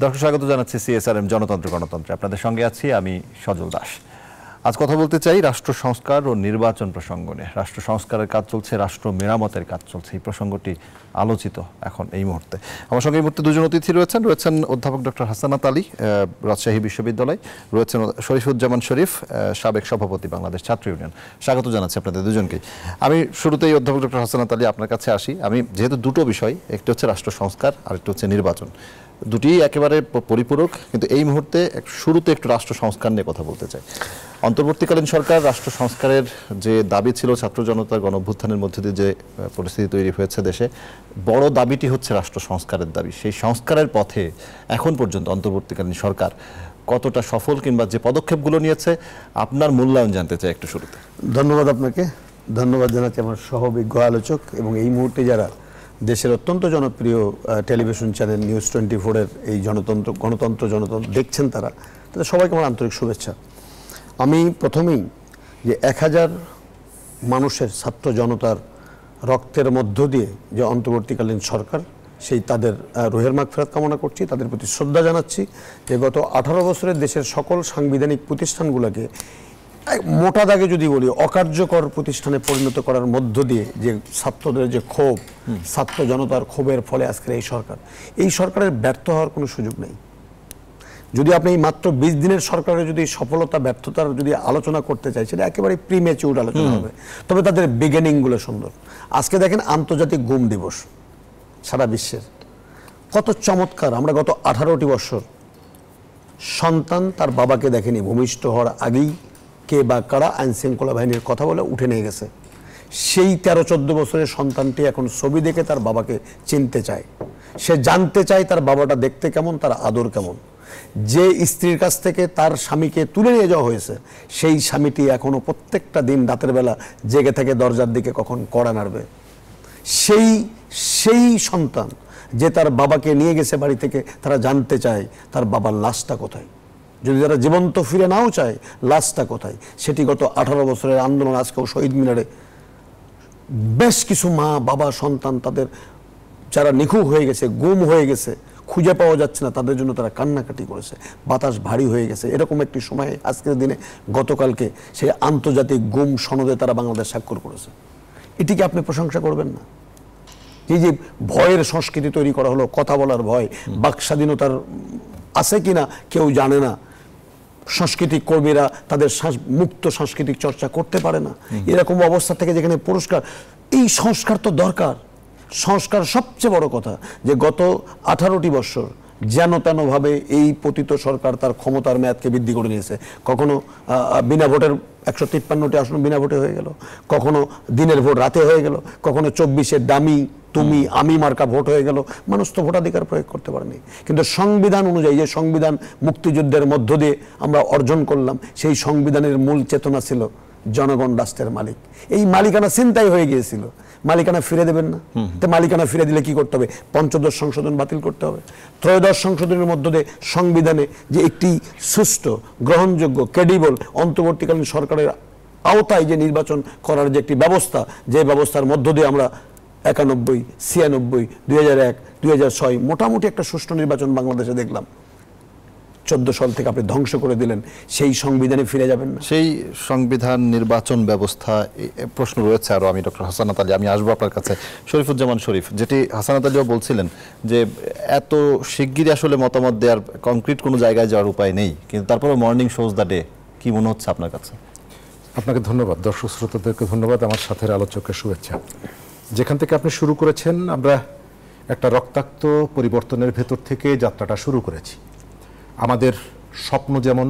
দর্শক স্বাগত জানাচ্ছি সিএসআরএম জনতন্ত্র গণতন্ত্রে। আপনাদের সঙ্গে আছি আমি সজল দাস। আজ কথা বলতে চাই রাষ্ট্র সংস্কার ও নির্বাচন প্রসঙ্গ নিয়ে। রাষ্ট্র সংস্কারের কাজ চলছে, রাষ্ট্র মেরামতের কাজ চলছে। এই প্রসঙ্গটি আলোচিত এখন এই মুহূর্তে। আমার সঙ্গে এই মুহূর্তে দুজন অতিথি রয়েছেন অধ্যাপক ডক্টর হাসানাত আলী, রাজশাহী বিশ্ববিদ্যালয়, রয়েছেন শরীফুজ্জামান শরীফ, সাবেক সভাপতি বাংলাদেশ ছাত্র ইউনিয়ন। স্বাগত জানাচ্ছি আপনাদের দুজনকেই। আমি শুরুতেই অধ্যাপক ডক্টর হাসানাত আলী আপনার কাছে আসি। আমি যেহেতু দুটো বিষয়, একটি হচ্ছে রাষ্ট্র সংস্কার আর একটি হচ্ছে নির্বাচন, দুটি একেবারে পরিপূরক, কিন্তু এই মুহূর্তে শুরুতে একটু রাষ্ট্র সংস্কার নিয়ে কথা বলতে চাই। অন্তর্বর্তীকালীন সরকার রাষ্ট্র সংস্কারের যে দাবি ছিল, ছাত্র জনতার গণঅভ্যুত্থানের মধ্যে দিয়ে যে পরিস্থিতি তৈরি হয়েছে দেশে, বড় দাবিটি হচ্ছে রাষ্ট্র সংস্কারের দাবি। সেই সংস্কারের পথে এখন পর্যন্ত অন্তর্বর্তীকালীন সরকার কতটা সফল, কিংবা যে পদক্ষেপগুলো নিয়েছে আপনার মূল্যায়ন জানতে চাই একটু শুরুতে। ধন্যবাদ আপনাকে, ধন্যবাদ জানাচ্ছি আমার সহবিজ্ঞ আলোচক এবং এই মুহূর্তে যারা দেশের অত্যন্ত জনপ্রিয় টেলিভিশন চ্যানেল নিউজ 24-এর এই গণতন্ত্র দেখছেন, তাদের সবাইকে আমার আন্তরিক শুভেচ্ছা। আমি প্রথমেই যে 1000 মানুষের ছাত্র জনতার রক্তের মধ্য দিয়ে যে অন্তর্বর্তীকালীন সরকার, সেই তাদের রুহের মাগফিরাত কামনা করছি, তাদের প্রতি শ্রদ্ধা জানাচ্ছি যে গত 18 বছরের দেশের সকল সাংবিধানিক প্রতিষ্ঠানগুলোকে মোটা দাগে যদি বলি অকার্যকর প্রতিষ্ঠানে পরিণত করার মধ্য দিয়ে যে ছাত্রদের যে ক্ষোভ, ছাত্র জনতার ক্ষোভের ফলে আজকের এই সরকারের ব্যর্থ হওয়ার কোনো সুযোগ নেই। যদি আপনি মাত্র 20 দিনের সরকারের যদি সফলতা ব্যর্থতার যদি আলোচনা করতে চাই, সেটা একেবারে প্রিমেচিউর আলোচনা হবে, তবে তাদের বিগিনিংগুলো সুন্দর। আজকে দেখেন আন্তর্জাতিক গুম দিবস, সারা বিশ্বের কত চমৎকার। আমরা গত 18টি বছর সন্তান তার বাবাকে দেখেনি, ভূমিষ্ঠ হওয়ার আগেই কে বা কারা আইন শৃঙ্খলা বাহিনীর কথা বলে উঠে নিয়ে গেছে। সেই 13-14 বছরের সন্তানটি এখন ছবি দেখে তার বাবাকে চিনতে চায়, সে জানতে চায় তার বাবাটা দেখতে কেমন, তার আদর কেমন। যে স্ত্রীর কাছ থেকে তার স্বামীকে তুলে নিয়ে যাওয়া হয়েছে, সেই স্বামীটি এখনো প্রত্যেকটা দিন রাতের বেলা জেগে থেকে দরজার দিকে কখন কড়া নাড়বে। সেই সন্তান যে তার বাবাকে নিয়ে গেছে বাড়ি থেকে, তারা জানতে চায় তার বাবার লাশটা কোথায়। যদি তারা জীবন্ত ফিরে নাও চায়, লাশটা কোথায়। সেটি গত 18 বছরের আন্দোলন। আজকেও শহীদ মিনারে বেশ কিছু মা বাবা সন্তান তাদের যারা নিখোঁজ হয়ে গেছে, গুম হয়ে গেছে, খুঁজে পাওয়া যাচ্ছে না, তাদের জন্য তারা কান্নাকাটি করেছে। বাতাস ভারী হয়ে গেছে। এরকম একটি সময়ে আজকের দিনে গতকালকে সেই আন্তর্জাতিক গুম সনদে তারা বাংলাদেশ স্বাক্ষর করেছে। এটিকে আপনি প্রশংসা করবেন না? এই যে ভয়ের সংস্কৃতি তৈরি করা হলো, কথা বলার ভয়, বাক স্বাধীনতার আছে কিনা কেউ জানে না, সাংস্কৃতিক কর্মীরা তাদের মুক্ত সাংস্কৃতিক চর্চা করতে পারে না, এরকম অবস্থা থেকে যেখানে পুরস্কার, এই সংস্কার তো দরকার। সংস্কার সবচেয়ে বড় কথা যে গত 18টি বছর যেন তেনভাবে এই পতিত সরকার তার ক্ষমতার মেয়াদকে বৃদ্ধি করে নিয়েছে। কখনো বিনা ভোটের 153টি আসন বিনা ভোটে হয়ে গেল, কখনো দিনের ভোট রাতে হয়ে গেল, কখনো 24-এর দামি তুমি আমি মার্কা ভোট হয়ে গেল। মানুষ তো ভোটাধিকার প্রয়োগ করতে পারেনি। কিন্তু সংবিধান অনুযায়ী, যে সংবিধান মুক্তিযুদ্ধের মধ্য দিয়ে আমরা অর্জন করলাম, সেই সংবিধানের মূল চেতনা ছিল জনগণ রাষ্ট্রের মালিক। এই মালিকানা ছিনতাই হয়ে গিয়েছিল, মালিকানা ফিরে দেবেন না। তো মালিকানা ফিরে দিলে কি করতে হবে? 15 সংশোধন বাতিল করতে হবে। 13 সংশোধনের মধ্য দিয়ে সংবিধানে যে একটি সুষ্ঠু, গ্রহণযোগ্য, ক্রেডিবল অন্তর্বর্তীকালীন সরকারের আওতায় যে নির্বাচন করার যে একটি ব্যবস্থা, যে ব্যবস্থার মধ্য দিয়ে আমরা 91, 96, 2001, 2006 মোটামুটি একটা সুষ্ঠু নির্বাচন বাংলাদেশে দেখলাম। 14 সাল থেকে আপনি ধ্বংস করে দিলেন। সেই সংবিধানে ফিরে যাবেন না? সেই সংবিধান, নির্বাচন ব্যবস্থা, প্রশ্ন রয়েছে আরও। আমি ডক্টর হাসানাত আলী, আমি আসবো আপনার কাছে। শরীফুজ্জামান শরীফ, যেটি হাসানাত আলীও বলছিলেন যে এত শিগগিরই আসলে মতামত দেওয়ার কংক্রিট কোনো জায়গায় যাওয়ার উপায় নেই, কিন্তু তারপরে মর্নিং শোজ দ্য ডে, কি মনে হচ্ছে আপনার কাছে? আপনাকে ধন্যবাদ, দর্শক শ্রোতাদেরকে ধন্যবাদ, আমার সাথের আলোচকের শুভেচ্ছা। যেখান থেকে আপনি শুরু করেছেন, আমরা একটা রক্তাক্ত পরিবর্তনের ভেতর থেকে যাত্রাটা শুরু করেছি। আমাদের স্বপ্ন যেমন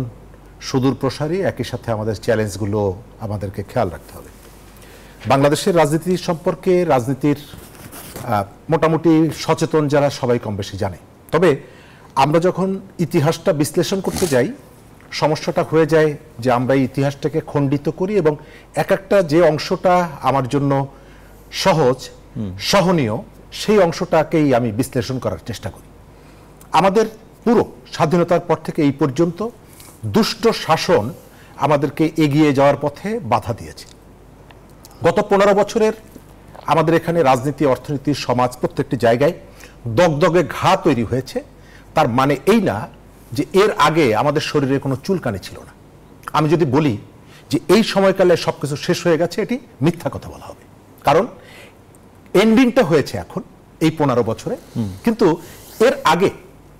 সুদূর প্রসারী, একই সাথে আমাদের চ্যালেঞ্জগুলো আমাদেরকে খেয়াল রাখতে হবে। বাংলাদেশের রাজনীতি সম্পর্কে, রাজনীতির মোটামুটি সচেতন যারা, সবাই কম বেশি জানে। তবে আমরা যখন ইতিহাসটা বিশ্লেষণ করতে যাই, সমস্যাটা হয়ে যায় যে আমরা এই ইতিহাসটাকে খণ্ডিত করি এবং একটা যে অংশটা আমার জন্য সহজ, সহনীয়, সেই অংশটাকেই আমি বিশ্লেষণ করার চেষ্টা করি। আমাদের পুরো স্বাধীনতার পর থেকে এই পর্যন্ত দুষ্ট শাসন আমাদেরকে এগিয়ে যাওয়ার পথে বাধা দিয়েছে। গত 15 বছরের আমাদের এখানে রাজনীতি, অর্থনীতি, সমাজ প্রত্যেকটি জায়গায় দগদগে ঘা তৈরি হয়েছে তার মানে এই না যে এর আগে আমাদের শরীরে কোনো চুলকানি ছিল না। আমি যদি বলি যে এই সময়কালে সবকিছু শেষ হয়ে গেছে, এটি মিথ্যা কথা বলা হবে। কারণ এন্ডিংটা হয়েছে এখন এই 15 বছরে, কিন্তু এর আগে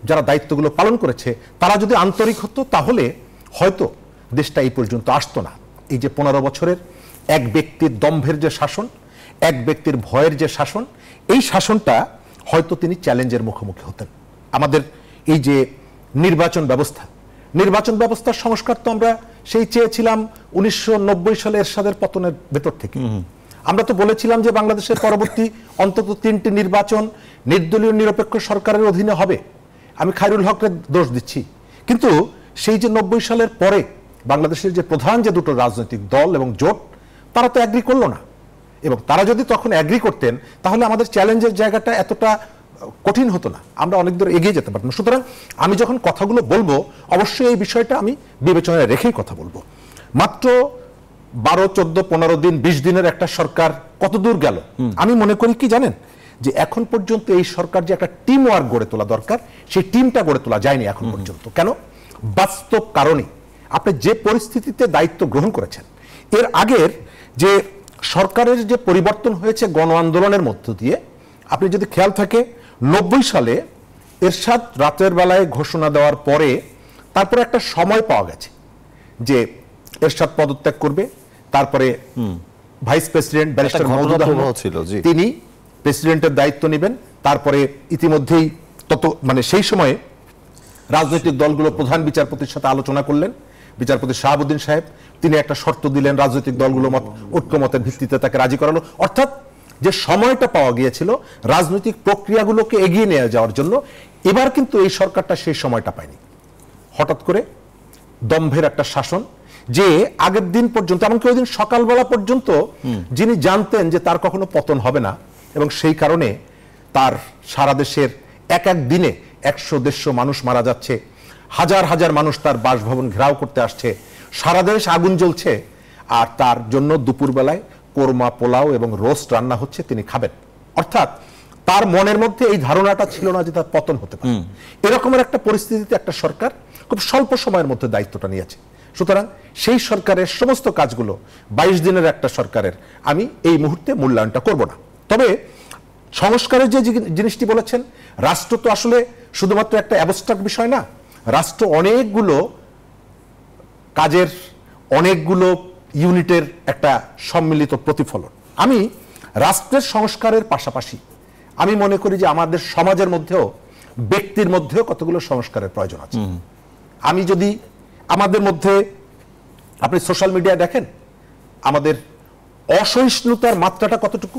যারা দায়িত্বগুলো পালন করেছে তারা যদি আন্তরিক হতো তাহলে হয়তো দেশটা এই পর্যন্ত আসতো না। এই যে 15 বছরের এক ব্যক্তির দম্ভের যে শাসন, এক ব্যক্তির ভয়ের যে শাসন, এই শাসনটা হয়তো তিনি চ্যালেঞ্জের মুখোমুখি হতেন। আমাদের এই যে নির্বাচন ব্যবস্থার সংস্কার তো আমরা সেই চেয়েছিলাম 1990 সালে এরশাদের পতনের ভেতর থেকে। আমরা তো বলেছিলাম যে বাংলাদেশের পরবর্তী অন্তত 3টি নির্বাচন নির্দলীয় নিরপেক্ষ সরকারের অধীনে হবে। আমি খায়রুল হকের দোষ দিচ্ছি, কিন্তু সেই যে 90 সালের পরে বাংলাদেশের যে প্রধান যে দুটো রাজনৈতিক দল এবং জোট, তারা তো অ্যাগ্রি করলো না। এবং তারা যদি তখন অ্যাগ্রি করতেন তাহলে আমাদের চ্যালেঞ্জের জায়গাটা এতটা কঠিন হতো না, আমরা অনেক দূর এগিয়ে যেতে পারতাম। সুতরাং আমি যখন কথাগুলো বলবো অবশ্যই এই বিষয়টা আমি বিবেচনায় রেখেই কথা বলবো। মাত্র 12, 14, 15 দিন 20 দিনের একটা সরকার কত দূর গেল? আমি মনে করি কি জানেন, যে এখন পর্যন্ত এই সরকার যে একটা টিম ওয়ার্ক গড়ে তোলা দরকার, সেই টিমটা গড়ে তোলা যায়নি এখন পর্যন্ত। কেন? বাস্তব কারণে আপনি যে পরিস্থিতিতে দায়িত্ব গ্রহণ করেছেন, এর আগের যে সরকারের যে পরিবর্তন হয়েছে গণ আন্দোলনের মধ্য দিয়ে, আপনি যদি খেয়াল থাকে 90 সালে এরশাদ রাতের বেলায় ঘোষণা দেওয়ার পরে তারপরে একটা সময় পাওয়া গেছে যে এরশাদ পদত্যাগ করবে, তারপরে vice president barrister Moudud Ahmed তিনি প্রেসিডেন্টের দায়িত্ব নেবেন। তারপরে ইতিমধ্যেই সেই সময়ে রাজনৈতিক দলগুলো প্রধান বিচারপতির সাথে আলোচনা করলেন। বিচারপতি শাহাবুদ্দিন সাহেব তিনি একটা শর্ত দিলেন, রাজনৈতিক দলগুলো ঐক্যমতের ভিত্তিতে তাকে রাজি করালো। অর্থাৎ যে সময়টা পাওয়া গিয়েছিল রাজনৈতিক প্রক্রিয়াগুলোকে এগিয়ে নিয়ে যাওয়ার জন্য, এবার কিন্তু এই সরকারটা সেই সময়টা পায়নি। হঠাৎ করে দম্ভের একটা শাসন, যে আগের দিন পর্যন্ত, এমনকি ওই দিন সকালবেলা পর্যন্ত যিনি জানতেন যে তার কখনো পতন হবে না, এবং সেই কারণে তার সারা দেশের এক এক দিনে 100-150 মানুষ মারা যাচ্ছে, হাজার হাজার মানুষ তার বাসভবন ঘেরাও করতে আসছে, সারা দেশ আগুন জ্বলছে, আর তার জন্য দুপুরবেলায় কোরমা, পোলাও এবং রোস্ট রান্না হচ্ছে, তিনি খাবেন। অর্থাৎ তার মনের মধ্যে এই ধারণাটা ছিল না যে তার পতন হতে পারে। এরকমের একটা পরিস্থিতিতে একটা সরকার খুব স্বল্প সময়ের মধ্যে দায়িত্বটা নিয়েছে। সুতরাং সেই সরকারের সমস্ত কাজগুলো 22 দিনের একটা সরকারের আমি এই মুহূর্তে মূল্যায়নটা করব না। তবে সংস্কারের যে জিনিসটি বলেছেন, রাষ্ট্র তো আসলে শুধুমাত্র একটা অ্যাবস্ট্রাক্ট বিষয় না, রাষ্ট্র অনেকগুলো কাজের, অনেকগুলো ইউনিটের একটা সম্মিলিত প্রতিফলন। আমি রাষ্ট্রের সংস্কারের পাশাপাশি আমি মনে করি যে আমাদের সমাজের মধ্যেও, ব্যক্তির মধ্যেও কতগুলো সংস্কারের প্রয়োজন আছে। আমি যদি আমাদের মধ্যে, আপনি সোশ্যাল মিডিয়া দেখেন, আমাদের অসহিষ্ণুতার মাত্রাটা কতটুকু,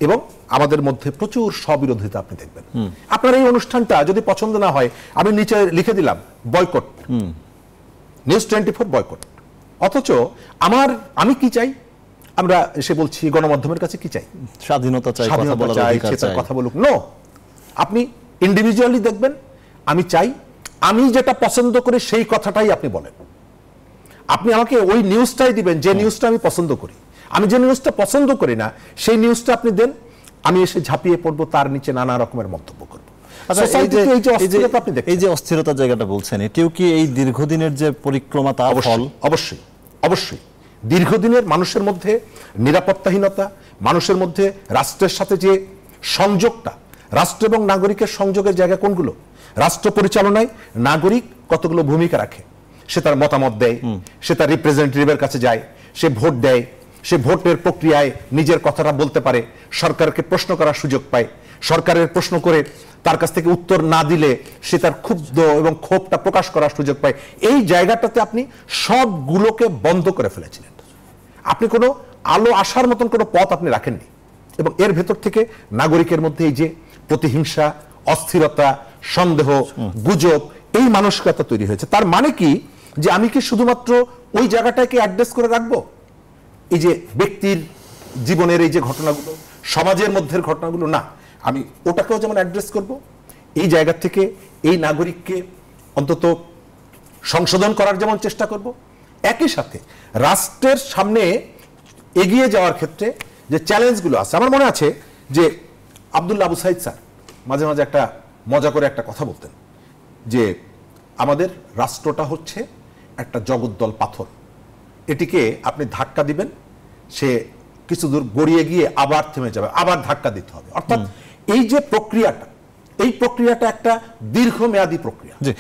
এবং আমাদের মধ্যে প্রচুর স্ববিরোধিতা আপনি দেখবেন। আপনার এই অনুষ্ঠানটা যদি পছন্দ না হয়, আমি নিচে লিখে দিলাম বয়কট, নিউজ 24 বয়কট। অথচ আমি কি চাই? আমরা এসে বলছি গণমাধ্যমের কাছে কি চাই? স্বাধীনতা চাই, কথা বলুক। নো, আপনি ইন্ডিভিজুয়ালি দেখবেন। আমি চাই আমি যেটা পছন্দ করি সেই কথাটাই আপনি বলেন। আপনি আমাকে ওই নিউজটাই দিবেন যে নিউজটা আমি পছন্দ করি। আমি যে নিউজটা পছন্দ করি না সেই নিউজটা আপনি দেন, আমি এসে ঝাঁপিয়ে পড়বো, তার নিচে নানা রকমের মন্তব্য করব। এই যে অস্থিরতার জায়গাটা বলছেন, এটিও কি এই দীর্ঘদিনের যে পরিক্রমা তার ফল? অবশ্যই অবশ্যই। দীর্ঘদিনের মানুষের মধ্যে নিরাপত্তাহীনতা, মানুষের মধ্যে রাষ্ট্রের সাথে যে সংযোগটা, রাষ্ট্র এবং নাগরিকের সংযোগের জায়গা কোনগুলো? রাষ্ট্র পরিচালনায় নাগরিক কতগুলো ভূমিকা রাখে, সে তার মতামত দেয়, সে তার রিপ্রেজেন্টেটিভের কাছে যায়, সে ভোট দেয়, সে ভোটের প্রক্রিয়ায় নিজের কথাটা বলতে পারে, সরকারকে প্রশ্ন করার সুযোগ পায়, সরকারের প্রশ্ন করে তার কাছ থেকে উত্তর না দিলে সে তার ক্ষুব্ধ এবং ক্ষোভটা প্রকাশ করার সুযোগ পায়। এই জায়গাটাতে আপনি সবগুলোকে বন্ধ করে ফেলেছিলেন। আপনি কোনো আলো আসার মতন কোনো পথ আপনি রাখেননি, এবং এর ভেতর থেকে নাগরিকের মধ্যে এই যে প্রতিহিংসা, অস্থিরতা, সন্দেহ, গুজব, এই মানসিকতা তৈরি হয়েছে। তার মানে কি যে আমি কি শুধুমাত্র ওই জায়গাটাকে অ্যাড্রেস করে রাখবো? এই যে ব্যক্তির জীবনের এই যে ঘটনাগুলো, সমাজের মধ্যের ঘটনাগুলো না, আমি ওটাকেও যেমন অ্যাড্রেস করব, এই জায়গা থেকে এই নাগরিককে অন্তত সংশোধন করার যেমন চেষ্টা করব, একই সাথে রাষ্ট্রের সামনে এগিয়ে যাওয়ার ক্ষেত্রে যে চ্যালেঞ্জগুলো আছে। আমার মনে আছে যে আব্দুল্লাহ আবু সাইদ স্যার মাঝে মাঝে একটা মজা করে একটা কথা বলতেন যে আমাদের রাষ্ট্রটা হচ্ছে একটা জগদ্দল পাথর, এটিকে আপনি ধাক্কা দিবেন, সে কিছু দূর গড়িয়ে গিয়ে আবার থেমে যাবে, আবার ধাক্কা দিতে হবে। অর্থাৎ এই যে প্রক্রিয়াটা, এই প্রক্রিয়াটা একটা দীর্ঘমেয়াদী প্রক্রিয়া। জি,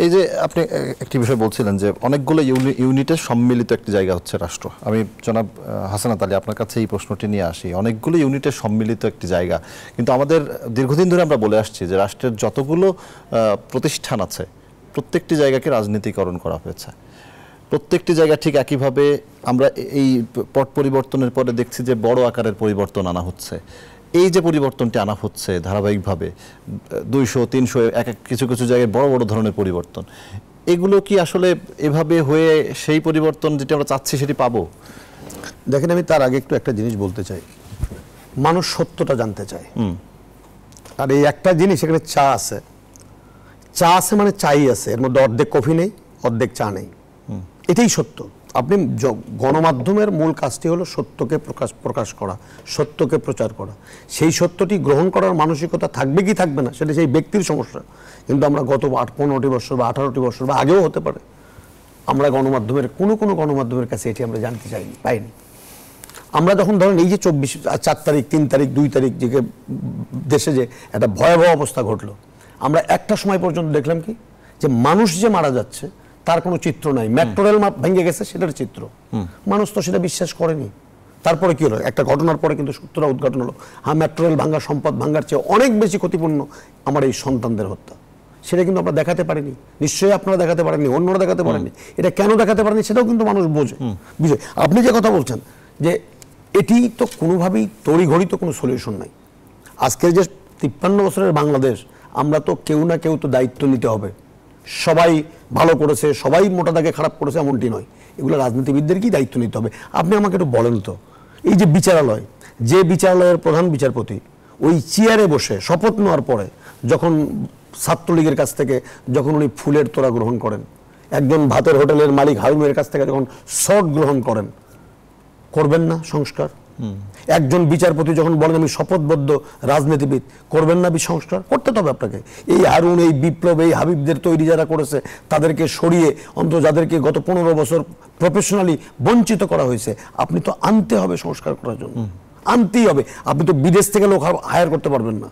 এই যে আপনি একটি বিষয় বলছিলেন যে অনেকগুলো ইউনিটের সম্মিলিত একটি জায়গা হচ্ছে রাষ্ট্র। আমি জনাব হাসানাত আলী আপনার কাছে এই প্রশ্নটি নিয়ে আসি। অনেকগুলো ইউনিটের সম্মিলিত একটি জায়গা, কিন্তু আমাদের দীর্ঘদিন ধরে আমরা বলে আসছি যে রাষ্ট্রের যতগুলো প্রতিষ্ঠান আছে প্রত্যেকটি জায়গাকে রাজনীতিকরণ করা হয়েছে। প্রত্যেকটি জায়গা ঠিক একইভাবে আমরা এই পট পরিবর্তনের পরে দেখছি যে বড় আকারের পরিবর্তন আনা হচ্ছে। এই যে পরিবর্তনটি আনা হচ্ছে ধারাবাহিকভাবে 200-300 কিছু কিছু জায়গায় বড় বড় ধরনের পরিবর্তন, এগুলো কি আসলে এভাবে হয়ে সেই পরিবর্তন যেটা আমরা চাচ্ছি সেটি পাবো? দেখেন, আমি তার আগে একটু একটা জিনিস বলতে চাই। মানুষ সত্যটা জানতে চায়, আর এই একটা জিনিস এখানে চা আছে, চা আছে মানে চাই আছে, এর মধ্যে অর্ধেক কফি নেই, অর্ধেক চা নেই, এটাই সত্য। আপনি গণমাধ্যমের মূল কাজটি হলো সত্যকে প্রকাশ করা, সত্যকে প্রচার করা। সেই সত্যটি গ্রহণ করার মানসিকতা থাকবে কি থাকবে না সেটা সেই ব্যক্তির সমস্যা। কিন্তু আমরা গত 15টি বছর বা 18টি বছর বা আগেও হতে পারে, আমরা গণমাধ্যমের কোনো গণমাধ্যমের কাছে এটি আমরা জানতে পাইনি। আমরা যখন ধরেন এই যে 4 তারিখ, 3 তারিখ, 2 তারিখ যে দেশে যে একটা ভয়াবহ অবস্থা ঘটলো, আমরা একটা সময় পর্যন্ত দেখলাম কি যে মানুষ যে মারা যাচ্ছে তার কোনো চিত্র নাই, মেট্রো রেল ভেঙে গেছে সেটার চিত্র। মানুষ তো সেটা বিশ্বাস করেনি। তারপরে কি হলো, একটা ঘটনার পরে কিন্তু সত্যটা উদ্ঘাটন হলো, হ্যাঁ মেট্রো রেল ভাঙ্গা সম্পদ ভাঙ্গার চেয়ে অনেক বেশি ক্ষতিপূর্ণ আমার এই সন্তানদের হত্যা। সেটা কিন্তু আমরা দেখাতে পারিনি, নিশ্চয়ই আপনারা দেখাতে পারেননি, অন্যরা দেখাতে পারেননি। এটা কেন দেখাতে পারেনি সেটাও কিন্তু মানুষ বোঝে। বুঝে আপনি যে কথা বলছেন যে এটি তো কোনোভাবেই তড়িঘড়ি তো কোনো সলিউশন নাই। আজকের যে 53 বছরের বাংলাদেশ, আমরা তো কেউ না কেউ তো দায়িত্ব নিতে হবে। সবাই ভালো করেছে, সবাই মোটা দাগে খারাপ করেছে এমনটি নয়, এগুলো রাজনীতিবিদদেরকেই দায়িত্ব নিতে হবে। আপনি আমাকে একটু বলেন তো, এই যে বিচারালয়, যে বিচারালয়ের প্রধান বিচারপতি ওই চেয়ারে বসে শপথ নেওয়ার পরে যখন ছাত্রলীগের কাছ থেকে যখন উনি ফুলের তোড়া গ্রহণ করেন, একজন ভাতের হোটেলের মালিক হারুনের কাছ থেকে যখন শট গ্রহণ করেন, করবেন না সংস্কার? একজন বিচারপতি যখন বলেন আমি শপথবদ্ধ রাজনীতিবিদ, করবেন না সংস্কার? করতে হবে আপনাকে। এই হারুন, এই বিপ্লব, এই হাবিবদের তৈরি যারা করেছে তাদেরকে সরিয়ে অন্তত যাদেরকে গত 15 বছর প্রফেশনালি বঞ্চিত করা হয়েছে, আপনি তো আনতে হবে সংস্কার করার জন্য, আনতেই হবে। আপনি তো বিদেশ থেকে লোক হায়ার করতে পারবেন না।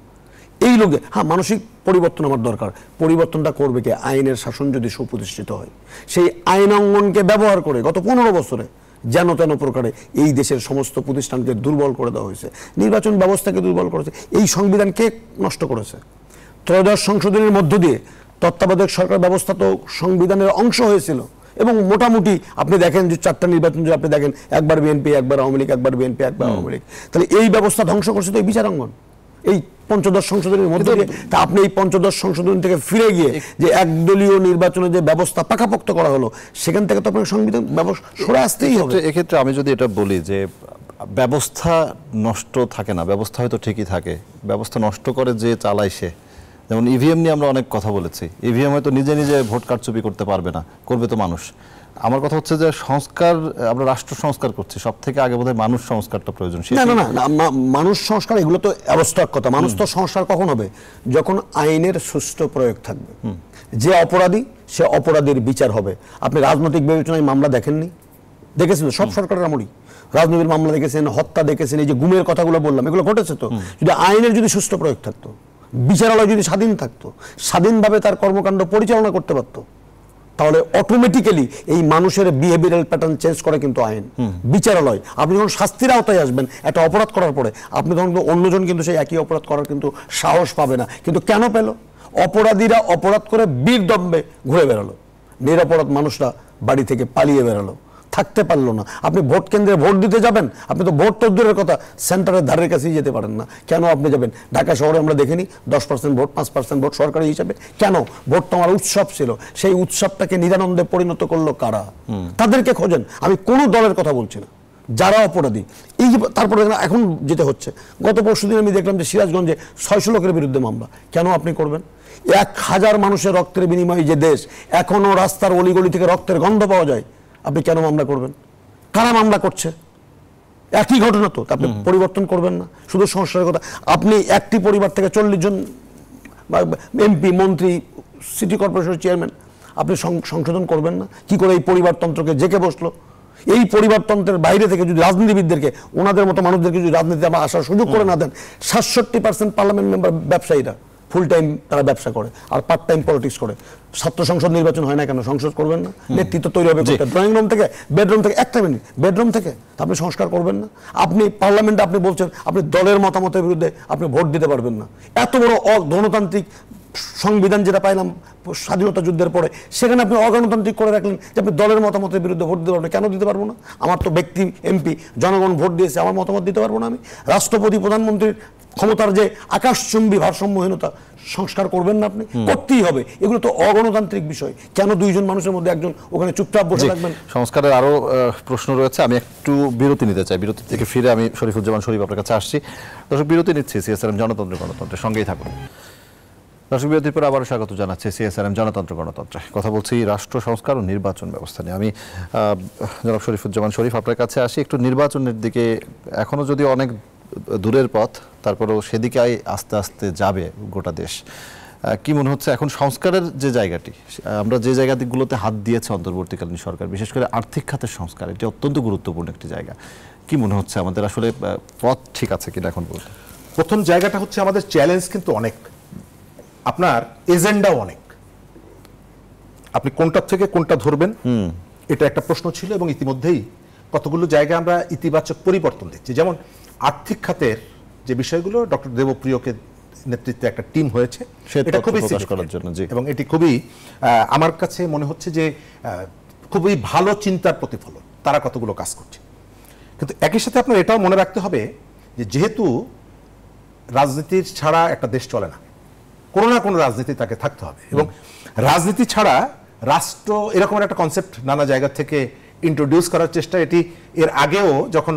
এই লোকে হ্যাঁ মানসিক পরিবর্তন আমার দরকার, পরিবর্তনটা করবে কে? আইনের শাসন যদি সুপ্রতিষ্ঠিত হয়, সেই আইন অঙ্গনকে ব্যবহার করে গত 15 বছরে যেন তেন প্রকারে এই দেশের সমস্ত প্রতিষ্ঠানকে দুর্বল করে দেওয়া হয়েছে, নির্বাচন ব্যবস্থাকে দুর্বল করেছে। এই সংবিধান কে নষ্ট করেছে? ত্রয়োদশ সংশোধনের মধ্য দিয়ে তত্ত্বাবধায়ক সরকার ব্যবস্থা তো সংবিধানের অংশ হয়েছিল, এবং মোটামুটি আপনি দেখেন যে 4টা নির্বাচন যদি আপনি দেখেন, একবার বিএনপি, একবার আওয়ামী লীগ, একবার বিএনপি, একবার আওয়ামী লীগ, তাহলে এই ব্যবস্থা ধ্বংস করছে তো এই বিচারাঙ্গন, এই 15 সংশোধনের মধ্যে দিয়ে। তা আপনি এই 15 সংশোধন থেকে ফিরে গিয়ে যে একদলীয় নির্বাচনের যে ব্যবস্থা পাকাপোক্ত করা হলো, সেখান থেকে তো আপনার সংবিধান ব্যবস্থা সরে আসতেই হবে। এক্ষেত্রে আমি যদি এটা বলি যে ব্যবস্থা নষ্ট থাকে না, ব্যবস্থা হয়তো ঠিকই থাকে, ব্যবস্থা নষ্ট করে যে চালায় সে। যেমন ইভিএম নিয়ে আমরা অনেক কথা বলেছি, ইভিএম হয়তো নিজে নিজে ভোট কারচুপি করতে পারবে না, করবে তো মানুষ। আমার কথা হচ্ছে যে সংস্কার, আমরা রাষ্ট্র সংস্কার করছি, সব থেকে আগে বোধহয় মানুষ সংস্কারটা প্রয়োজন। না না না, মানুষ সংস্কার এগুলো তো অবস্থার কথা। মানুষ তো সংস্কার কখন হবে? যখন আইনের সুষ্ঠু প্রয়োগ থাকবে। যে অপরাধী, সে অপরাধীর বিচার হবে। আপনি রাজনৈতিক বিবেচনায় মামলা দেখেননি? দেখেছেন সব সরকারের আমলই রাজনৈতিক মামলা দেখেছেন, হত্যা দেখেছেন, এই যে গুমের কথাগুলো বললাম, এগুলো ঘটেছে তো। যদি আইনের যদি সুষ্ঠু প্রয়োগ থাকতো, বিচারালয় যদি স্বাধীন থাকতো, স্বাধীনভাবে তার কর্মকাণ্ড পরিচালনা করতে পারতো, তাহলে অটোমেটিক্যালি এই মানুষের বিহেভিয়ারাল প্যাটার্ন চেঞ্জ করে কিন্তু আইন, বিচারালয়। আপনি যখন শাস্তির আওতায় আসবেন একটা অপরাধ করার পরে, আপনি তখন অন্যজন কিন্তু সেই একই অপরাধ করার কিন্তু সাহস পাবে না। কিন্তু কেন পেল? অপরাধীরা অপরাধ করে বীরদম্বে ঘুরে বেড়ালো, নিরপরাধ মানুষরা বাড়ি থেকে পালিয়ে বেড়ালো, থাকতে পারলো না। আপনি ভোট কেন্দ্রে ভোট দিতে যাবেন, আপনি তো ভোট তো দূরের কথা, সেন্টারের ধারের কাছেই যেতে পারেন না। কেন আপনি যাবেন? ঢাকা শহরে আমরা দেখিনি 10% ভোট, 5% ভোট সরকারি হিসাবে। কেন? ভোট তো আমার উৎসব ছিল, সেই উৎসবটাকে নিরানন্দে পরিণত করলো কারা? তাদেরকে খোঁজেন। আমি কোনো দলের কথা বলছি না, যারা অপরাধী। এই যে তারপরে এখন যেতে হচ্ছে, গত পরশুদিন আমি দেখলাম যে সিরাজগঞ্জে 600 লোকের বিরুদ্ধে মামলা। কেন আপনি করবেন? 1000 মানুষের রক্তের বিনিময়ে যে দেশ, এখনো রাস্তার অলিগলি থেকে রক্তের গন্ধ পাওয়া যায়, আপনি কেন মামলা করবেন? কারা মামলা করছে? একই ঘটনা তো। আপনি পরিবর্তন করবেন না, শুধু সংস্কারের কথা। আপনি একটি পরিবার থেকে 40 জন বা এমপি, মন্ত্রী, সিটি কর্পোরেশনের চেয়ারম্যান, আপনি সংশোধন করবেন না? কি করে এই পরিবারতন্ত্রকে জেকে বসলো? এই পরিবারতন্ত্রের বাইরে থেকে যদি রাজনীতিবিদদেরকে, ওনাদের মতো মানুষদেরকে যদি রাজনীতিতে আসার সুযোগ করে না দেন, 67% পার্লামেন্ট মেম্বার ব্যবসায়ীরা, ফুল টাইম তারা ব্যবসা করে আর পার্ট টাইম পলিটিক্স করে। ছাত্র সংসদ নির্বাচন হয় না কেন? সংসদ করবেন না? নেতৃত্ব তৈরি হবে ড্রয়িং রুম থেকে, বেডরুম থেকে, একটা মিনিট, বেডরুম থেকে আপনি সংস্কার করবেন না? আপনি পার্লামেন্টে আপনি বলছেন আপনি দলের মতামতের বিরুদ্ধে আপনি ভোট দিতে পারবেন না। এত বড় অগণতান্ত্রিক সংবিধান যেটা পাইলাম স্বাধীনতা যুদ্ধের পরে, সেখানে আপনি অগণতান্ত্রিক করে রাখলেন যে আপনি দলের মতামতের বিরুদ্ধে ভোট দিতে পারবেন। কেন দিতে পারবো না? আমার তো ব্যক্তি এমপি, জনগণ ভোট দিয়েছে, আমার মতামত দিতে পারবো না আমি? রাষ্ট্রপতি, প্রধানমন্ত্রীর ক্ষমতার যে আকাশচুম্বী ভারসাম্যহীনতা, সংস্কার করবেন না? আপনি করতেই হবে। এগুলো তো অগণতান্ত্রিক বিষয়। কেন দুইজন মানুষের মধ্যে একজন ওখানে চুপচাপ বসে থাকবেন? সংস্কারের আরো প্রশ্ন রয়েছে, আমি একটু বিরতি নিতে চাই। বিরতি থেকে ফিরে আমি শরীফুজ্জামান শরীফ আপনার কাছে আসছি। দর্শক, বিরতি নিচ্ছি সিএসআরএম জনতন্ত্র গণতন্ত্রের সঙ্গেই থাকুন। দর্শক, বিরতির পর আবারও স্বাগত জানাচ্ছি সিএসআরএম জনতন্ত্র গণতন্ত্রে। কথা বলছি রাষ্ট্র সংস্কার ও নির্বাচন ব্যবস্থা নিয়ে। আমি জনাব শরীফুজ্জামান শরীফ আপনার কাছে আসি। একটু নির্বাচনের দিকে, এখনো যদি অনেক দূরের পথ, তারপরেও সেদিকে আস্তে আস্তে যাবে গোটা দেশ। কি মনে হচ্ছে এখন সংস্কারের যে জায়গাটি, আমরা যে জায়গাগুলোতে হাত দিয়েছে অন্তর্বর্তীকালীন সরকার, বিশেষ করে আর্থিক খাতের সংস্কার, এটি অত্যন্ত গুরুত্বপূর্ণ একটি জায়গা। কি মনে হচ্ছে আমাদের আসলে পথ ঠিক আছে কিনা এখন পর্যন্ত? প্রথম জায়গাটা হচ্ছে আমাদের চ্যালেঞ্জ কিন্তু অনেক, আপনার এজেন্ডাও অনেক। আপনি কোনটার থেকে কোনটা ধরবেন, এটা একটা প্রশ্ন ছিল, এবং ইতিমধ্যেই কতগুলো জায়গায় আমরা ইতিবাচক পরিবর্তন দেখছি। যেমন আর্থিক খাতের যে বিষয়গুলো, ডক্টর দেবপ্রিয়কে নেতৃত্বে একটা টিম হয়েছে, এটা খুবই করার জন্য, এবং এটি খুবই আমার কাছে মনে হচ্ছে যে খুবই ভালো চিন্তার প্রতিফলন। তারা কতগুলো কাজ করছে, কিন্তু একই সাথে আপনার এটাও মনে রাখতে হবে যে যেহেতু রাজনীতির ছাড়া একটা দেশ চলে না, কোনো না কোনো রাজনীতি তাকে থাকতে হবে, এবং রাজনীতি ছাড়া রাষ্ট্র, এরকম একটা কনসেপ্ট নানা জায়গা থেকে ইন্ট্রোডিউস করার চেষ্টা, এটি এর আগেও যখন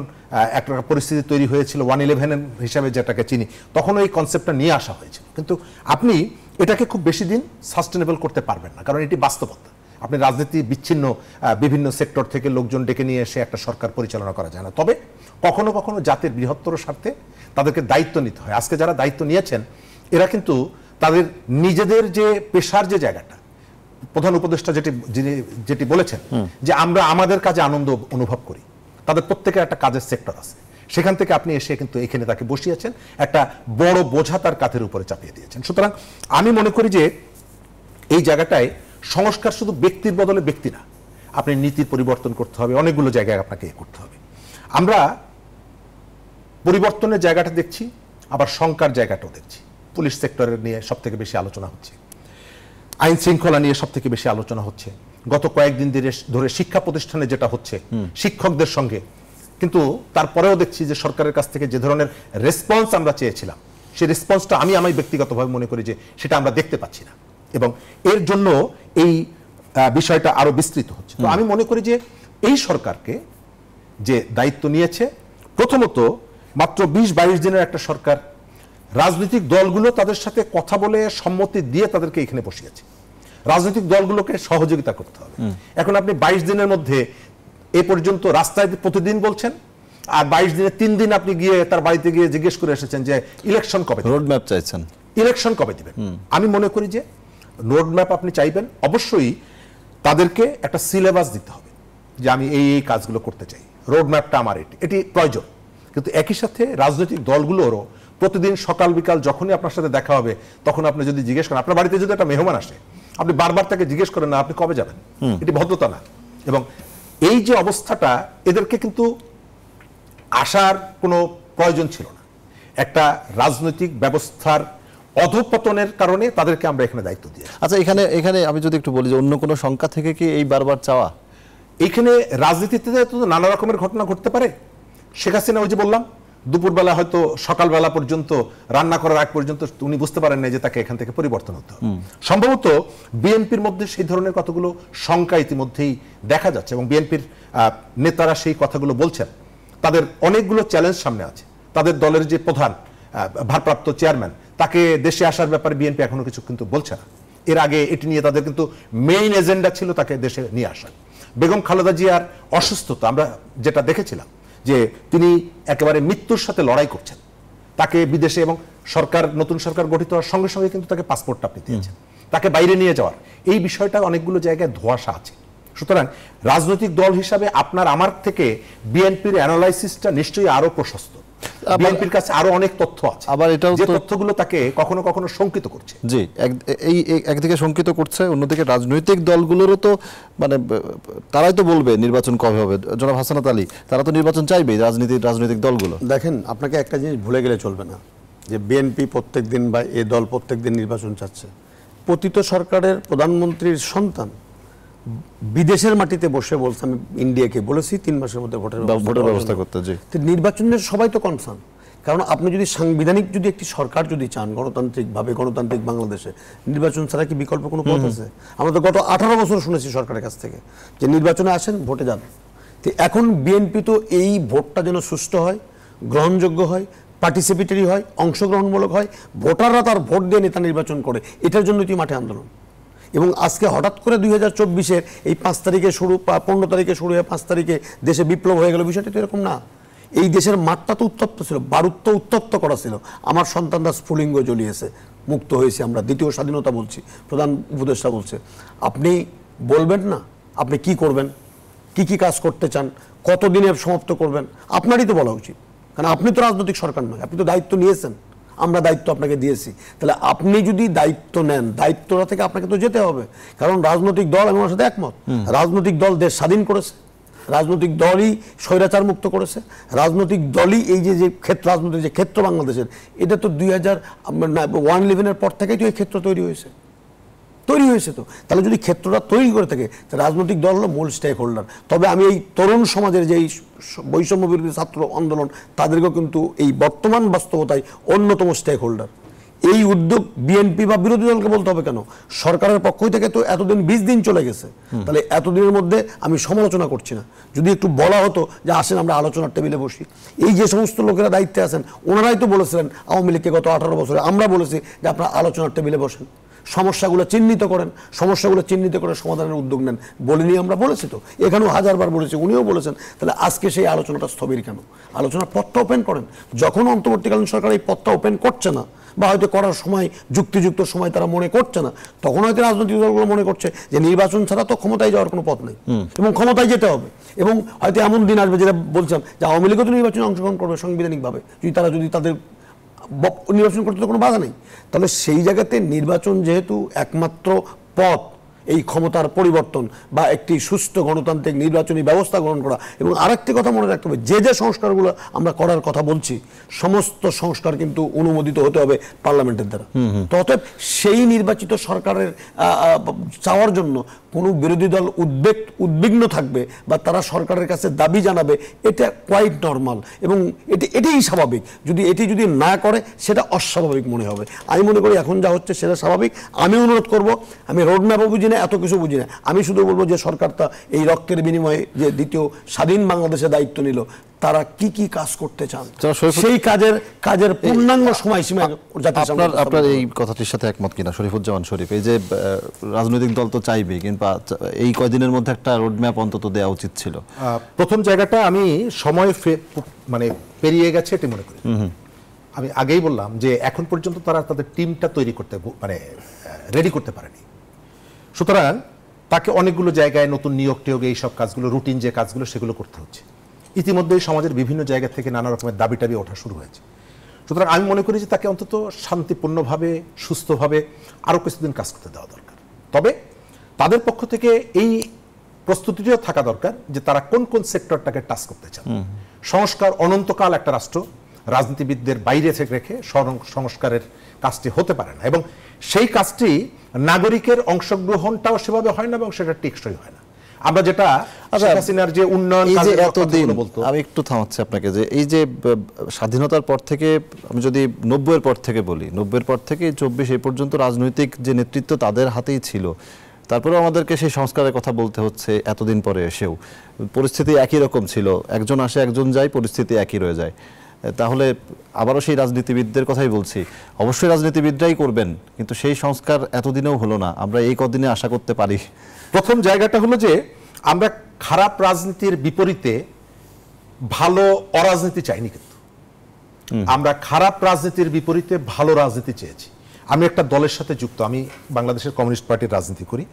একটা পরিস্থিতি তৈরি হয়েছিল 1/11 হিসাবে যেটাকে চিনি, তখনও এই কনসেপ্টটা নিয়ে আসা হয়েছিল। কিন্তু আপনি এটাকে খুব বেশি দিন সাস্টেনেবল করতে পারবেন না, কারণ এটি বাস্তবতা। আপনি রাজনীতি বিচ্ছিন্ন বিভিন্ন সেক্টর থেকে লোকজন ডেকে নিয়ে এসে একটা সরকার পরিচালনা করা যায় না। তবে কখনো কখনো জাতির বৃহত্তর স্বার্থে তাদেরকে দায়িত্ব নিতে হয়। আজকে যারা দায়িত্ব নিয়েছেন, এরা কিন্তু তাদের নিজেদের যে পেশার যে জায়গাটা, প্রধান উপদেষ্টা যেটি বলেছেন যে আমরা আমাদের কাজে আনন্দ অনুভব করি, তাদের প্রত্যেকের একটা কাজের সেক্টর আছে, সেখান থেকে আপনি এসে কিন্তু এখানে তাকে বসিয়েছেন, একটা বড় বোঝা তার কাঁধের উপরে চাপিয়ে দিয়েছেন। সুতরাং আমি মনে করি যে এই জায়গাটায় সংস্কার শুধু ব্যক্তির বদলে ব্যক্তি না, আপনি নীতির পরিবর্তন করতে হবে, অনেকগুলো জায়গায় আপনাকে করতে হবে। আমরা পরিবর্তনের জায়গাটা দেখছি, আবার শঙ্কার জায়গাটাও দেখছি। পুলিশ সেক্টরের নিয়ে সব থেকে বেশি আলোচনা হচ্ছে, আইন শৃঙ্খলা নিয়ে সব থেকে বেশি আলোচনা হচ্ছে, গত কয়েকদিন ধরে শিক্ষা প্রতিষ্ঠানে যেটা হচ্ছে শিক্ষকদের সঙ্গে, কিন্তু তারপরেও দেখছি যে সরকারের কাছ থেকে যে ধরনের রেসপন্স আমরা চেয়েছিলাম, সেই রেসপন্সটা আমি ব্যক্তিগতভাবে মনে করি যে সেটা আমরা দেখতে পাচ্ছি না, এবং এর জন্য এই বিষয়টা আরো বিস্তৃত হচ্ছে। তো আমি মনে করি যে এই সরকারকে যে দায়িত্ব নিয়েছে, প্রথমত মাত্র 20-22 দিনের একটা সরকার, রাজনৈতিক দলগুলো তাদের সাথে কথা বলে সম্মতি দিয়ে তাদেরকে এখানে বসিয়েছে। রাজনৈতিক দলগুলোকে সহযোগিতা করতে হবে। এখন আপনি 22 দিনের মধ্যে এ পর্যন্ত রাস্তায় প্রতিদিন বলছেন, আর 22 দিনে 3 দিন আপনি গিয়ে তার বাড়িতে গিয়ে জিজ্ঞেস করে এসেছেন যে ইলেকশন কবে, রোড ম্যাপ চাইছেন, ইলেকশন কবে দিবেন। আমি মনে করি যে রোড ম্যাপ আপনি চাইবেন, অবশ্যই তাদেরকে একটা সিলেবাস দিতে হবে যে আমি এই এই কাজগুলো করতে চাই, রোড ম্যাপটা আমার এটি প্রয়োজন। কিন্তু একই সাথে রাজনৈতিক দলগুলোরও প্রতিদিন সকাল বিকাল যখনই আপনার সাথে দেখা হবে, তখন আপনি যদি জিজ্ঞেস করেন, আপনার বাড়িতে যদি একটা মেহমান আসে, আপনি বারবার তাকে জিজ্ঞেস করেন না আপনি কবে যাবেন, এটি ভদ্রতা না। এবং এই যে অবস্থাটা, এদেরকে কিন্তু আসার কোনো প্রয়োজন ছিল না। একটা রাজনৈতিক ব্যবস্থার অধঃপতনের কারণে তাদেরকে আমরা এখানে দায়িত্ব দিই। আচ্ছা, এখানে আমি যদি একটু বলি যে অন্য কোনো শঙ্কা থেকে কি এই বারবার চাওয়া? এইখানে রাজনীতিতে তো নানা রকমের ঘটনা ঘটতে পারে। শেখ হাসিনা, ওই যে বললাম, দুপুরবেলা হয়তো সকালবেলা পর্যন্ত রান্না করার আগ পর্যন্ত উনি বুঝতে পারেন না যে তাকে এখান থেকে পরিবর্তন হতে হবে। সম্ভবত বিএনপির মধ্যে সেই ধরনের কতগুলো শঙ্কা ইতিমধ্যেই দেখা যাচ্ছে, এবং বিএনপির নেতারা সেই কথাগুলো বলছেন। তাদের অনেকগুলো চ্যালেঞ্জ সামনে আছে। তাদের দলের যে প্রধান ভারপ্রাপ্ত চেয়ারম্যান, তাকে দেশে আসার ব্যাপারে বিএনপি এখনো কিছু কিন্তু বলছে না। এর আগে এটি নিয়ে তাদের কিন্তু মেইন এজেন্ডা ছিল তাকে দেশে নিয়ে আসা। বেগম খালেদা জিয়ার অসুস্থতা আমরা যেটা দেখেছিলাম, যে তিনি একেবারে মৃত্যুর সাথে লড়াই করছেন, তাকে বিদেশে এবং সরকার নতুন সরকার গঠিত হওয়ার সঙ্গে সঙ্গে কিন্তু তাকে পাসপোর্টটা আপনি দিয়েছেন, তাকে বাইরে নিয়ে যাওয়ার এই বিষয়টা অনেকগুলো জায়গায় ধোঁয়াশা আছে। সুতরাং রাজনৈতিক দল হিসাবে আপনার আমার থেকে বিএনপির অ্যানালাইসিসটা নিশ্চয়ই আরো প্রশস্ত, বিএনপির কাছে আরো অনেক তথ্য আছে, আবার এটাও যে তথ্যগুলো তাকে কখনো কখনো শঙ্কিত করছে। জি, এই একদিকে শঙ্কিত করছে, অন্যদিকে রাজনৈতিক দলগুলোরও তো মানে তারাই তো বলবে নির্বাচন কবে হবে। জনাব হাসানাত আলী, তারা তো নির্বাচন চাইবে, রাজনৈতিক দলগুলো। দেখেন, আপনাকে একটা জিনিস ভুলে গেলে চলবে না যে বিএনপি প্রত্যেক দিন বা এ দল প্রত্যেক দিন নির্বাচন চাচ্ছে। পতিত সরকারের প্রধানমন্ত্রীর সন্তান বিদেশের মাটিতে বসে বলছে, আমি ইন্ডিয়াকে বলেছি 3 মাসের মধ্যে ভোটের ব্যবস্থা করতে। জি, নির্বাচনের সবাই তো কনসার্ন, কারণ আপনি যদি সাংবিধানিক যদি একটি সরকার যদি চান গণতান্ত্রিকভাবে, গণতান্ত্রিক বাংলাদেশে নির্বাচন ছাড়া কি বিকল্প কোনো পথ আছে? আমরা তো গত 18 বছর শুনেছি সরকারের কাছ থেকে যে নির্বাচনে আসেন, ভোটে যান। তো এখন বিএনপি তো এই ভোটটা যেন সুষ্ঠু হয়, গ্রহণযোগ্য হয়, পার্টিসিপেটরি হয়, অংশগ্রহণমূলক হয়, ভোটাররা তার ভোট দিয়ে নেতা নির্বাচন করে, এটার জন্য কি মাঠে আন্দোলন। এবং আজকে হঠাৎ করে 2024-এর এই 5 তারিখে শুরু, 15 তারিখে শুরু হয়ে 5 তারিখে দেশে বিপ্লব হয়ে গেল, বিষয়টা তো এরকম না। এই দেশের মাঠটা তো উত্তপ্ত ছিল, বারুদ তো উত্তপ্ত করা ছিল। আমার সন্তানরা স্ফুলিঙ্গ জ্বলিয়েছে, মুক্ত হয়েছে, আমরা দ্বিতীয় স্বাধীনতা বলছি, প্রধান উপদেষ্টা বলছে। আপনি বলবেন না আপনি কি করবেন, কি কাজ করতে চান, কতদিনে সমাপ্ত করবেন, আপনারই তো বলা উচিত, কারণ আপনি তো রাজনৈতিক সরকার নয়, আপনি তো দায়িত্ব নিয়েছেন, আমরা দায়িত্ব আপনাকে দিয়েছি। তাহলে আপনি যদি দায়িত্ব নেন, দায়িত্বটা থেকে আপনাকে তো যেতে হবে। কারণ রাজনৈতিক দল, আমি ওনার সাথে একমত, রাজনৈতিক দল দেশ স্বাধীন করেছে, রাজনৈতিক দলই স্বৈরাচার মুক্ত করেছে, রাজনৈতিক দলই এই যে রাজনৈতিক যে ক্ষেত্র বাংলাদেশের, এটা তো 2001-11-এর পর থেকেই তো এই ক্ষেত্র তৈরি হয়েছে তো। তাহলে যদি ক্ষেত্রটা তৈরি করে থাকে, রাজনৈতিক দল হলো মূল স্টেক হোল্ডার। তবে আমি এই তরুণ সমাজের যে বৈষম্য বিরোধী ছাত্র আন্দোলন, তাদেরকেও কিন্তু এই বর্তমান বাস্তবতায় অন্যতম স্টেক হোল্ডার। এই উদ্যোগ বিএনপি বা বিরোধী দলকে বলতে হবে কেন? সরকারের পক্ষ থেকে তো এতদিন 20 দিন চলে গেছে, তাহলে এতদিনের মধ্যে আমি সমালোচনা করছি না। যদি একটু বলা হতো যে আসেন আমরা আলোচনার টেবিলে বসি, এই যে সমস্ত লোকেরা দায়িত্বে আছেন ওনারাই তো বলেছিলেন আওয়ামী লীগকে গত 18 বছরে, আমরা বলেছি যে আপনারা আলোচনার টেবিলে বসেন, সমস্যাগুলো চিহ্নিত করেন, সমস্যাগুলো চিহ্নিত করে সমাধানের উদ্যোগ নেন। বলিনি আমরা? বলেছি তো, এখানেও হাজারবার বলেছি, উনিও বলেছেন। তাহলে আজকে সেই আলোচনাটা স্থবির কেন? আলোচনার পথটা ওপেন করেন। যখন অন্তর্বর্তীকালীন সরকার এই পথটা ওপেন করছে না, বা হয়তো করার সময় যুক্তিযুক্ত সময় তারা মনে করছে না, তখন হয়তো রাজনৈতিক দলগুলো মনে করছে যে নির্বাচন ছাড়া তো ক্ষমতায় যাওয়ার কোনো পথ নেই, এবং ক্ষমতায় যেতে হবে। এবং হয়তো এমন দিন আসবে, যেটা বলছিলাম, যে আওয়ামী লীগও তো নির্বাচনে অংশগ্রহণ করবে সাংবিধানিকভাবে, যদি তাদের নির্বাচন করতে তো কোনো বাধা নেই। তাহলে সেই জায়গাতে নির্বাচন যেহেতু একমাত্র পথ এই ক্ষমতার পরিবর্তন বা একটি সুস্থ গণতান্ত্রিক নির্বাচনী ব্যবস্থা গ্রহণ করা। এবং আরেকটি কথা মনে রাখতে হবে, যে সংস্কারগুলো আমরা করার কথা বলছি, সমস্ত সংস্কার কিন্তু অনুমোদিত হতে হবে পার্লামেন্টের দ্বারা। তো অতএব সেই নির্বাচিত সরকারের চাওয়ার জন্য কোনো বিরোধী দল উদ্বিগ্ন থাকবে বা তারা সরকারের কাছে দাবি জানাবে, এটা কোয়াইট নর্মাল এবং এটাই স্বাভাবিক। এটি যদি না করে সেটা অস্বাভাবিক মনে হবে। আমি মনে করি এখন যা হচ্ছে সেটা স্বাভাবিক। আমি অনুরোধ করব, আমি রোডম্যাপও বুঝি না, এত কিছু বুঝি না, আমি শুধু বলবো যে সরকারটা এই রক্তের বিনিময়ে যে দ্বিতীয় স্বাধীন বাংলাদেশে দায়িত্ব নিল, তারা কি কাজ করতে চান, সেই কাজের পূর্ণাঙ্গ সময়সীমা। আপনার এই কথাটির সাথে একমত কিনা শরীফুজ্জামান শরীফ? এই যে রাজনৈতিক দল তো চাইবে, কিংবা এই কয়দিনের মধ্যে একটা রোডম্যাপ অন্তত দেওয়া উচিত ছিল। প্রথম জায়গাটা আমি সময় মানে পেরিয়ে গেছে এটি মনে করি। আমি আগেই বললাম যে এখন পর্যন্ত তারা তাদের টিমটা তৈরি করতে রেডি করতে পারেনি। সুতরাং তাকে অনেকগুলো জায়গায় নতুন নিয়োগ টিয়োগ এইসব কাজগুলো, রুটিন যে কাজগুলো, সেগুলো করতে হচ্ছে। ইতিমধ্যেই সমাজের বিভিন্ন জায়গা থেকে নানা রকমের দাবি টাবি ওঠা শুরু হয়েছে। সুতরাং আমি মনে করি যে তাকে অন্তত শান্তিপূর্ণভাবে, সুস্থভাবে আরও কিছুদিন কাজ করতে দেওয়া দরকার। তবে তাদের পক্ষ থেকে এই প্রস্তুতিও থাকা দরকার যে তারা কোন কোন সেক্টরটাকে টাচ করতে চান। সংস্কার অনন্তকাল একটা রাষ্ট্র রাজনীতিবিদদের বাইরে থেকে রেখে সংস্কারের কাজটি হতে পারে না, এবং সেই কাজটি নাগরিকের অংশগ্রহণটাও সেভাবে হয় না, এবং সেটা টেকসই হয় না। আমরা যেটা হাসিনার যে উন্নয়ন, আমি একটু থামাচ্ছি আপনাকে, যে এই যে স্বাধীনতার পর থেকে, আমি যদি 90-এর পর থেকে বলি, 90-এর পর থেকে 24 এই পর্যন্ত রাজনৈতিক যে নেতৃত্ব তাদের হাতেই ছিল, তারপরেও আমাদেরকে সেই সংস্কারের কথা বলতে হচ্ছে এতদিন পরে এসেও। পরিস্থিতি একই রকম ছিল, একজন আসে একজন যায়, পরিস্থিতি একই রয়ে যায়। তাহলে আবারও সেই রাজনীতিবিদদের কথাই বলছি, অবশ্যই রাজনীতিবিদরাই করবেন, কিন্তু সেই সংস্কার এতদিনেও হলো না। আমরা এই কদিনে আশা করতে পারি? প্রথম জায়গাটা হলো যে আমরা খারাপ রাজনীতির বিপরীতে ভালো অরাজনীতি চাইনি, কিন্তু আমরা খারাপ রাজনীতির বিপরীতে ভালো রাজনীতি চেয়েছি। আমি একটা দলের সাথে যুক্ত, আমি বাংলাদেশের কমিউনিস্ট পার্টির রাজনীতি করি।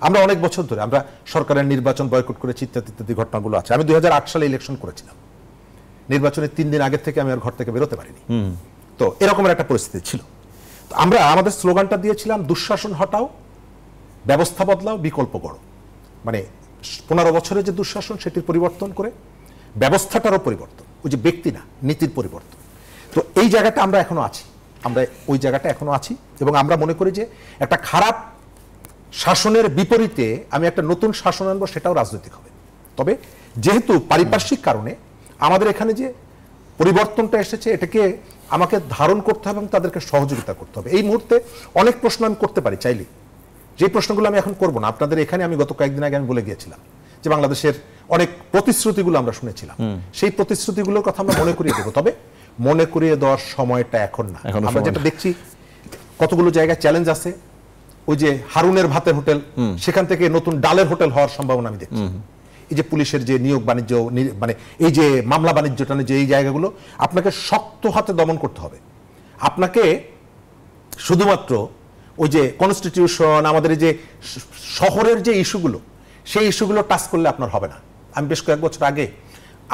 আমরা অনেক বছর ধরে আমরা সরকারের নির্বাচন বয়কট করেছি, ইত্যাদি ইত্যাদি ঘটনাগুলো আছে। আমি 2008 সালে ইলেকশন করেছিলাম, নির্বাচনের 3 দিন আগে থেকে আমি আর ঘর থেকে বেরোতে পারিনি। তো এরকমের একটা পরিস্থিতি ছিল। তো আমরা আমাদের স্লোগানটা দিয়েছিলাম, দুঃশাসন হটাও, ব্যবস্থা বদলাও, বিকল্প গড়ো। মানে 15 বছরের যে দুঃশাসন সেটির পরিবর্তন করে ব্যবস্থাটারও পরিবর্তন, ওই যে ব্যক্তি না, নীতির পরিবর্তন। তো এই জায়গাটা আমরা এখনো আছি, আমরা ওই জায়গাটা এখনো আছি। এবং আমরা মনে করি যে একটা খারাপ শাসনের বিপরীতে আমি একটা নতুন শাসন আনবো, সেটাও রাজনৈতিক হবে। তবে যেহেতু পারিপার্শ্বিক কারণে আমাদের এখানে যে পরিবর্তনটা এসেছে, এটাকে আমাকে ধারণ করতে হবে এবং তাদেরকে সহযোগিতা করতে হবে। এই মুহূর্তে অনেক প্রশ্ন আমি করতে পারি চাইলে, যে প্রশ্নগুলো আমি এখন করবো না। আপনাদের এখানে আমি গত কয়েকদিন আগে আমি বলে গিয়েছিলাম যে বাংলাদেশের অনেক প্রতিশ্রুতিগুলো আমরা শুনেছিলাম, সেই প্রতিশ্রুতিগুলোর কথা আমরা মনে করিয়ে দেবো। তবে মনে করিয়ে দেওয়ার সময়টা এখন না। আমরা যেটা দেখছি, কতগুলো জায়গায় চ্যালেঞ্জ আছে। ওই যে হারুনের ভাতের হোটেল, সেখান থেকে নতুন ডালের হোটেল হওয়ার সম্ভাবনা আমি দেখছি। এই যে পুলিশের যে নিয়োগ বাণিজ্য, মানে এই যে মামলা বাণিজ্যটা, যে এই জায়গাগুলো আপনাকে শক্ত হাতে দমন করতে হবে। আপনাকে শুধুমাত্র ওই যে কনস্টিটিউশন, আমাদের এই যে শহরের যে ইস্যুগুলো, সেই ইস্যুগুলো টাচ করলে আপনার হবে না। আমি বেশ কয়েক বছর আগে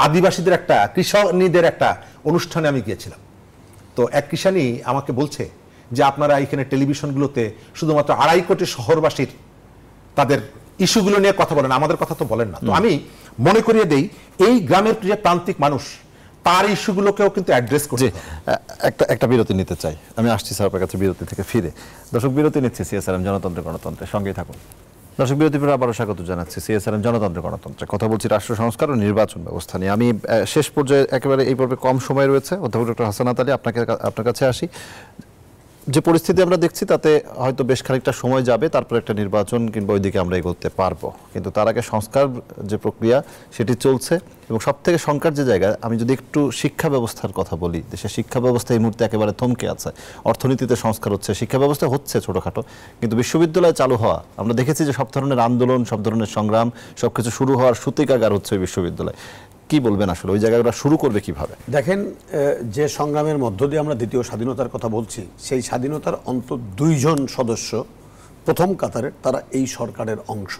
আদিবাসীদের একটা, কৃষকদের একটা অনুষ্ঠানে আমি গিয়েছিলাম। তো এক কৃষানি আমাকে বলছে যে আপনারা এখানে টেলিভিশনগুলোতে শুধুমাত্র 2.5 কোটি শহরবাসীর তাদের ইস্যুগুলো নিয়ে কথা বলেন, আমাদের কথা তো বলেন না। তো আমি মনে করিয়ে দেই, এই গ্রামের যে প্রান্তিক মানুষ, তার ইস্যুগুলোকেও কিন্তু অ্যাড্রেস করছে। একটা বিরতি নিতে চাই, আমি আসছি স্যার আপনার কাছে বিরতি থেকে ফিরে। দর্শক, বিরতি নিচ্ছে সিএসআরএম জনতন্ত্র গণতন্ত্রের সঙ্গেই থাকুন। দর্শক, বিরতি পরে আবারও স্বাগত জানাচ্ছি সিএসআরএম জনতন্ত্র গণতন্ত্রে। কথা বলছি রাষ্ট্র সংস্কার ও নির্বাচন ব্যবস্থা নিয়ে। আমি শেষ পর্যায়ে, একেবারে এই পর্বে কম সময় রয়েছে, অধ্যাপক ডক্টর হাসানাত আলী, আপনার কাছে আসি। যে পরিস্থিতি আমরা দেখছি তাতে হয়তো বেশ খানিকটা সময় যাবে, তারপর একটা নির্বাচন কিংবা ওইদিকে আমরা এগোতে পারবো। কিন্তু তার আগে সংস্কার যে প্রক্রিয়া সেটি চলছে, এবং সব থেকে শঙ্কার যে জায়গায়, আমি যদি একটু শিক্ষা ব্যবস্থার কথা বলি, দেশের শিক্ষা ব্যবস্থা এই মুহূর্তে একেবারে থমকে আছে। অর্থনীতিতে সংস্কার হচ্ছে, শিক্ষা ব্যবস্থা হচ্ছে ছোটোখাটো, কিন্তু বিশ্ববিদ্যালয় চালু হওয়া, আমরা দেখেছি যে সব ধরনের আন্দোলন, সব ধরনের সংগ্রাম, সব কিছু শুরু হওয়ার সূতিকাগার হচ্ছে বিশ্ববিদ্যালয়। কি বলবেন আসলে, ওই জায়গাটা শুরু করবে কিভাবে? দেখেন, যে সংগ্রামের মধ্য দিয়ে আমরা দ্বিতীয় স্বাধীনতার কথা বলছি, সেই স্বাধীনতার অন্তত 2 জন সদস্য প্রথম কাতারের, তারা এই সরকারের অংশ।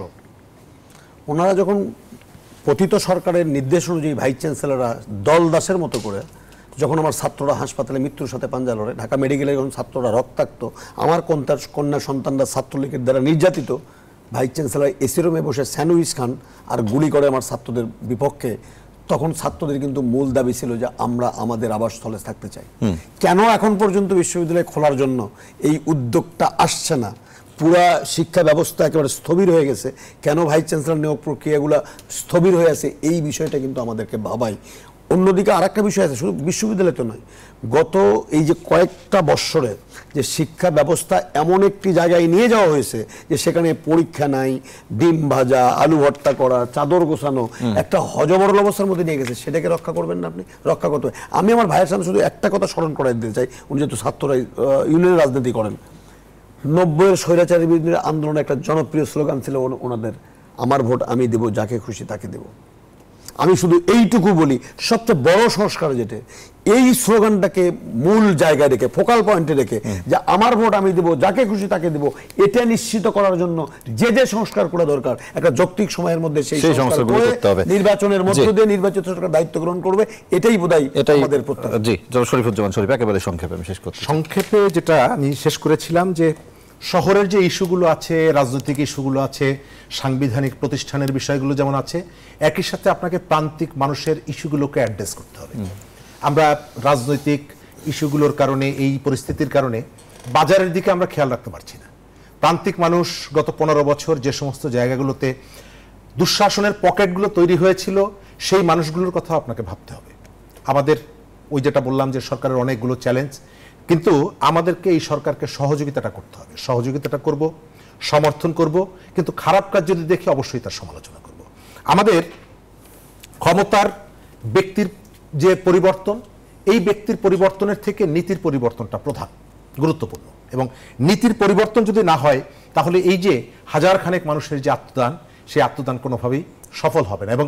ওনারা যখন পতিত সরকারের নির্দেশ অনুযায়ী ভাইস চ্যান্সেলররা দল দাসের মতো করে, যখন আমার ছাত্ররা হাসপাতালে মৃত্যুর সাথে পাঞ্জা লড়ে, ঢাকা মেডিকেলে যখন ছাত্ররা রক্তাক্ত, আমার কন্যা সন্তানরা ছাত্রলীগের দ্বারা নির্যাতিত, ভাইস চ্যান্সেলর এসি রুমে বসে স্যান্ডউইচ খান আর গুলি করে আমার ছাত্রদের বিপক্ষে, তখন ছাত্রদের কিন্তু মূল দাবি ছিল যে আমরা আমাদের আবাসস্থলে থাকতে চাই। কেন এখন পর্যন্ত বিশ্ববিদ্যালয় খোলার জন্য এই উদ্যোগটা আসছে না? পুরা শিক্ষা ব্যবস্থা একেবারে স্থবির হয়ে গেছে। কেন ভাইস চ্যান্সেলর নিয়োগ প্রক্রিয়াগুলো স্থবির হয়ে আছে? এই বিষয়টা কিন্তু আমাদেরকে ভাবায়। অন্যদিকে আরেকটা বিষয় আছে, শুধু বিশ্ববিদ্যালয় তো নয়, গত এই যে কয়েকটা বৎসরে যে শিক্ষা ব্যবস্থা এমন একটি জায়গায় নিয়ে যাওয়া হয়েছে যে সেখানে পরীক্ষা নাই, ডিম ভাজা, আলু ভর্তা করা, চাদর গোছানো, একটা হজবরল অবস্থার মধ্যে নিয়ে গেছে। সেটাকে রক্ষা করবেন না আপনি? রক্ষা করতে হবে। আমি আমার ভাইয়ের সামনে শুধু একটা কথা স্মরণ করাই দিতে চাই, উনি যেহেতু ছাত্ররা ইউনিয়নের রাজনীতি করেন, 90-এর স্বৈরাচারী বিরোধী আন্দোলনে একটা জনপ্রিয় স্লোগান ছিল ওনাদের, আমার ভোট আমি দেব, যাকে খুশি তাকে দেব। আমি শুধু এইটুকু বলি, সবচেয়ে বড় সংস্কার যেটা, এই স্লোগানটাকে মূল জায়গায় রেখে, ফোকাল পয়েন্টে রেখে, যে আমার ভোট আমি দেব, যাকে খুশি তাকে দেব, এটা নিশ্চিত করার জন্য যে যে সংস্কার করা দরকার, একটা যৌক্তিক সময়ের মধ্যে সেই সংস্কার করে নির্বাচনের মধ্য দিয়ে নির্বাচিত সরকার দায়িত্ব গ্রহণ করবে। এটাই বোধহয় আমাদের প্রত্যাশা। জি, শরীফুজ্জামান শরীফ, একেবারে সংক্ষেপে আমি শেষ করছি। সংক্ষেপে যেটা আমি শেষ করেছিলাম, যে শহরের যে ইস্যুগুলো আছে, রাজনৈতিক ইস্যুগুলো আছে, সাংবিধানিক প্রতিষ্ঠানের বিষয়গুলো যেমন আছে, একই সাথে আপনাকে প্রান্তিক মানুষের ইস্যুগুলোকে অ্যাড্রেস করতে হবে। আমরা রাজনৈতিক ইস্যুগুলোর কারণে, এই পরিস্থিতির কারণে বাজারের দিকে আমরা খেয়াল রাখতে পারছি না। প্রান্তিক মানুষ গত 15 বছর যে সমস্ত জায়গাগুলোতে দুঃশাসনের পকেটগুলো তৈরি হয়েছিল, সেই মানুষগুলোর কথা আপনাকে ভাবতে হবে। আমাদের ওই যেটা বললাম যে সরকারের অনেকগুলো চ্যালেঞ্জ, কিন্তু আমাদেরকে এই সরকারকে সহযোগিতাটা করতে হবে। সহযোগিতাটা করব, সমর্থন করব, কিন্তু খারাপ কাজ যদি দেখি অবশ্যই তার সমালোচনা করব। আমাদের ক্ষমতার ব্যক্তির যে পরিবর্তন, এই ব্যক্তির পরিবর্তনের থেকে নীতির পরিবর্তনটা প্রধান, গুরুত্বপূর্ণ। এবং নীতির পরিবর্তন যদি না হয়, তাহলে এই যে হাজার খানেক মানুষের যে আত্মদান, সেই আত্মদান কোনোভাবেই সফল হবে না। এবং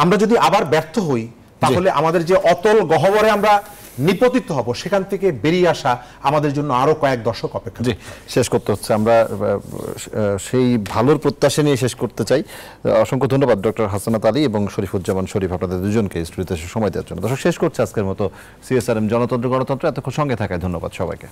আমরা যদি আবার ব্যর্থ হই, তাহলে আমাদের যে অতল গহ্বরে আমরা নিপতিত হব, সেখান থেকে বেরিয়ে আসা আমাদের জন্য আরো কয়েক দশক অপেক্ষা। জি, শেষ করতে হচ্ছে। আমরা সেই ভালোর প্রত্যাশা নিয়ে শেষ করতে চাই। অসংখ্য ধন্যবাদ ডক্টর হাসানাত আলী এবং শরীফুজ্জামান শরীফ, আপনাদের দুজনকে স্টুডিওতে সময় দেওয়ার জন্য। দর্শক, শেষ করছে আজকের মতো সিএসআরএম জনতন্ত্র গণতন্ত্র। এতক্ষণ সঙ্গে থাকায় ধন্যবাদ সবাইকে।